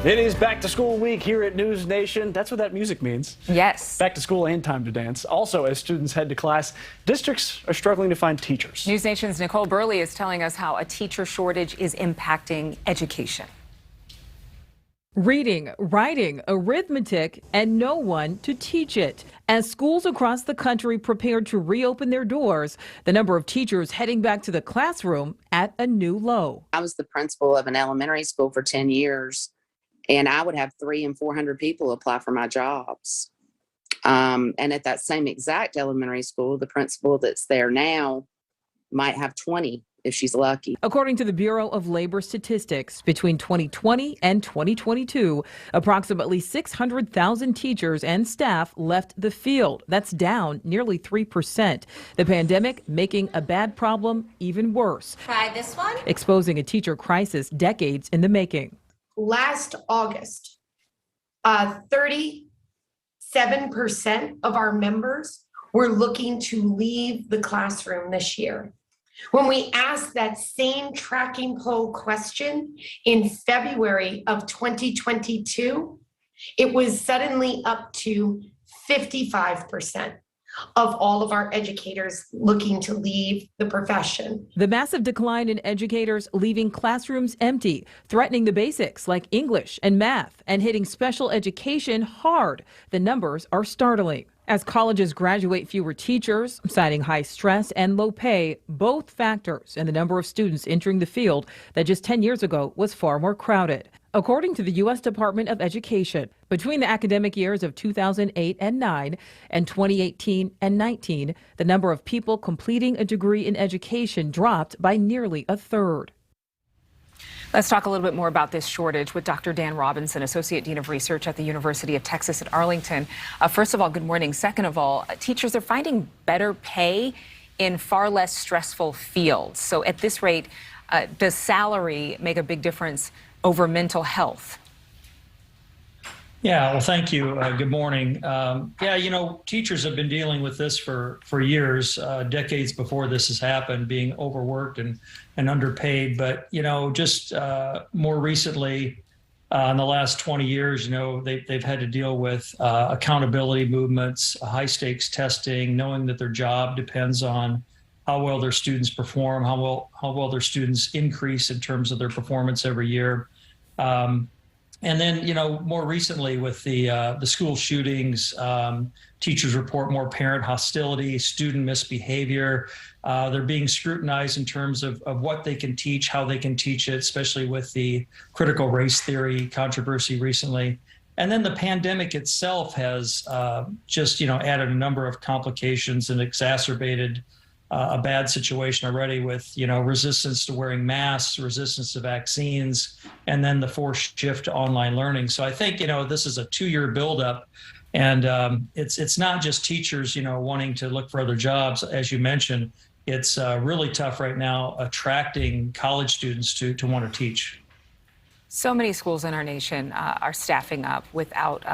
It is back to school week here at NewsNation. That's what that music means. Yes. Back to school and time to dance. Also, as students head to class, districts are struggling to find teachers. NewsNation's Nicole Burley is telling us how a teacher shortage is impacting education. Reading, writing, arithmetic, and no one to teach it. As schools across the country prepared to reopen their doors, the number of teachers heading back to the classroom at a new low. I was the principal of an elementary school for 10 years, and I would have 300 and 400 people apply for my jobs. And at that same exact elementary school, the principal that's there now might have 20 if she's lucky. According to the Bureau of Labor Statistics, between 2020 and 2022, approximately 600,000 teachers and staff left the field. That's down nearly 3%. The pandemic making a bad problem even worse. Try this one. Exposing a teacher crisis decades in the making. Last August, 37% of our members were looking to leave the classroom this year. When we asked that same tracking poll question in February of 2022, it was suddenly up to 55% of all of our educators looking to leave the profession. The massive decline in educators leaving classrooms empty, threatening the basics like English and math, and hitting special education hard. The numbers are startling. As colleges graduate fewer teachers, citing high stress and low pay, both factors in the number of students entering the field that just 10 years ago was far more crowded. According to the U.S. Department of Education, between the academic years of 2008 and 9 and 2018 and 19, the number of people completing a degree in education dropped by nearly a third. Let's talk a little bit more about this shortage with Dr. Dan Robinson, Associate Dean of Research at the University of Texas at Arlington. First of all, good morning. Second of all, teachers are finding better pay in far less stressful fields. So at this rate, does salary make a big difference over mental health? Yeah, well, thank you. Good morning. Teachers have been dealing with this for years, decades before this has happened, being overworked and underpaid. But, just more recently, in the last 20 years, they've had to deal with accountability movements, high stakes testing, knowing that their job depends on how well their students perform, how well their students increase in terms of their performance every year. And then, more recently with the school shootings, teachers report more parent hostility, student misbehavior. They're being scrutinized in terms of what they can teach, how they can teach it, especially with the critical race theory controversy recently. And then the pandemic itself has added a number of complications and exacerbated a bad situation already with, resistance to wearing masks, resistance to vaccines, and then the forced shift to online learning. So I think, this is a 2-year buildup, and it's not just teachers, wanting to look for other jobs. As you mentioned, it's really tough right now attracting college students to want to teach. So many schools in our nation are staffing up without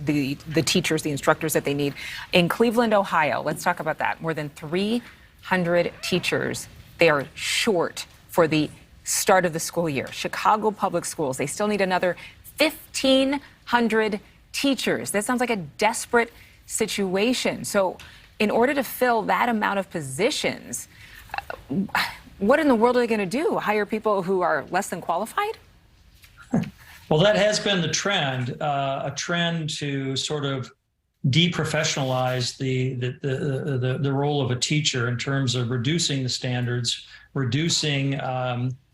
the teachers, the instructors that they need. In Cleveland, Ohio, let's talk about that. More than 300 teachers, they are short for the start of the school year. Chicago Public Schools, they still need another 1,500 teachers. That sounds like a desperate situation. So in order to fill that amount of positions, what in the world are they going to do? Hire people who are less than qualified? Well, that has been the trend, a trend to sort of deprofessionalize the role of a teacher in terms of reducing the standards, reducing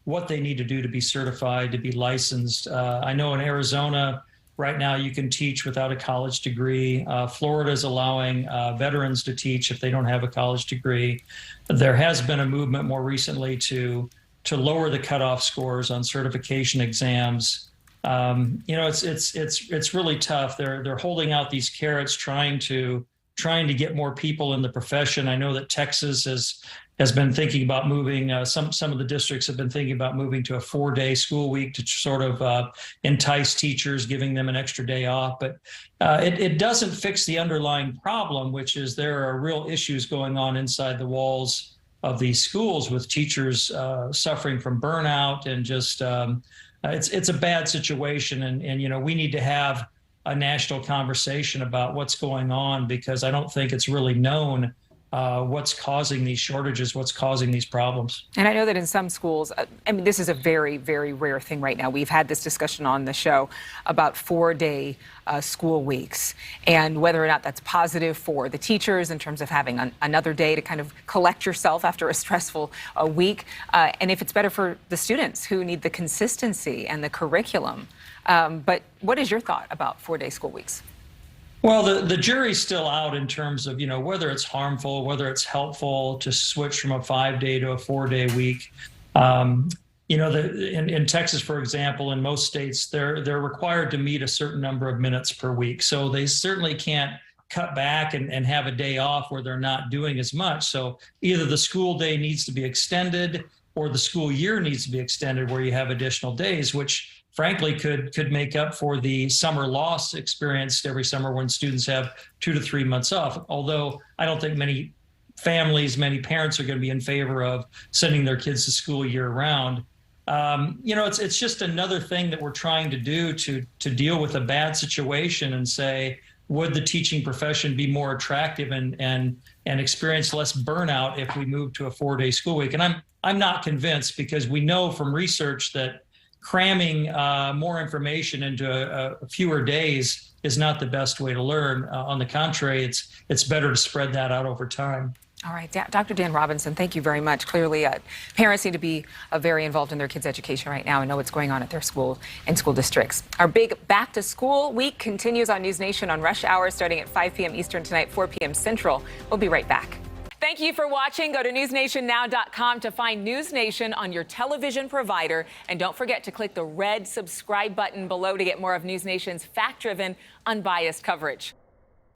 what they need to do to be certified, to be licensed. I know in Arizona right now you can teach without a college degree. Florida is allowing veterans to teach if they don't have a college degree. There has been a movement more recently to lower the cutoff scores on certification exams. It's really tough. They're holding out these carrots, trying to get more people in the profession. I know that Texas has been thinking about moving. Some of the districts have been thinking about moving to a 4-day school week to sort of entice teachers, giving them an extra day off. But it doesn't fix the underlying problem, which is there are real issues going on inside the walls of these schools with teachers suffering from burnout and just it's a bad situation, and we need to have a national conversation about what's going on, because I don't think it's really known what's causing these shortages, what's causing these problems. And I know that in some schools, I mean, this is a very, very rare thing right now. We've had this discussion on the show about 4-day school weeks and whether or not that's positive for the teachers in terms of having another day to kind of collect yourself after a stressful week, and if it's better for the students who need the consistency and the curriculum. But what is your thought about 4-day school weeks? Well, the jury's still out in terms of, whether it's harmful, whether it's helpful to switch from a 5-day to a 4-day week. In Texas, for example, in most states, they're required to meet a certain number of minutes per week. So they certainly can't cut back and have a day off where they're not doing as much. So either the school day needs to be extended or the school year needs to be extended where you have additional days, which frankly could make up for the summer loss experienced every summer when students have 2 to 3 months off. Although I don't think many families, many parents are going to be in favor of sending their kids to school year round. It's just another thing that we're trying to do to deal with a bad situation and say, would the teaching profession be more attractive and experience less burnout if we move to a 4-day school week? And I'm not convinced, because we know from research that cramming more information into fewer days is not the best way to learn. On the contrary, it's better to spread that out over time. All right, Dr. Dan Robinson, thank you very much. Clearly, parents need to be very involved in their kids' education right now and know what's going on at their school and school districts. Our big back to school week continues on NewsNation on Rush Hour starting at 5 p.m. Eastern tonight, 4 p.m. Central. We'll be right back. Thank you for watching. Go to newsnationnow.com to find NewsNation on your television provider. And don't forget to click the red subscribe button below to get more of NewsNation's fact-driven, unbiased coverage.